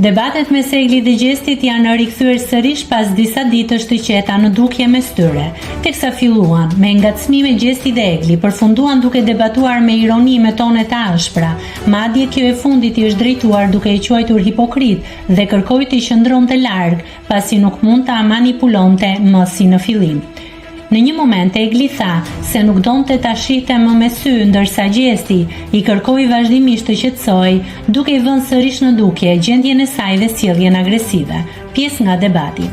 Debatet mes Egli dhe Gjestit janë rikthyer sërish pas disa ditësh të qeta në dukje mes tyre. Teksa filluan me ngacmime Gjesti dhe Egli, përfunduan duke debatuar me ironi me tone të ashpra. Madje kjo e fundit i është drejtuar duke i quajtur hipokrit dhe kërkoi të qëndronte larg, pasi nuk mund ta manipulonte më si në fillim. Në një moment Egli tha se nuk donte ta shihte më me sy, ndërsa Gjesti i kërkoi vazhdimisht të qetësoj, duke i vënë sërish në dukje gjendjen e saj dhe sjelljen agresive. Pjesë nga debati.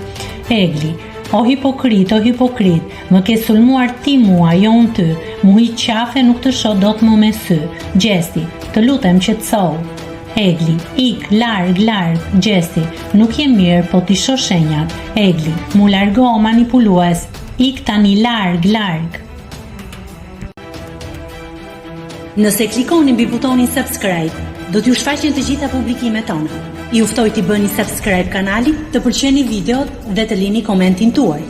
Egli: o hipokrit, më ke sulmuar ti mua, jo unë ty. Mu hi qafe, nuk të shoh dot më me sy. Gjesti: të lutem qetësou. Egli: ik, larg. Gjesti: nuk je mirë, po ti shoh shenjat. Egli: mu largo manipulues. Ik tani larg. Nëse klikoni mbi butonin subscribe, do t'ju shfaqen të gjitha publikimet tona. Ju ftoj t'i bëni subscribe kanalit, të pëlqeni videot dhe të lini komentin tuaj.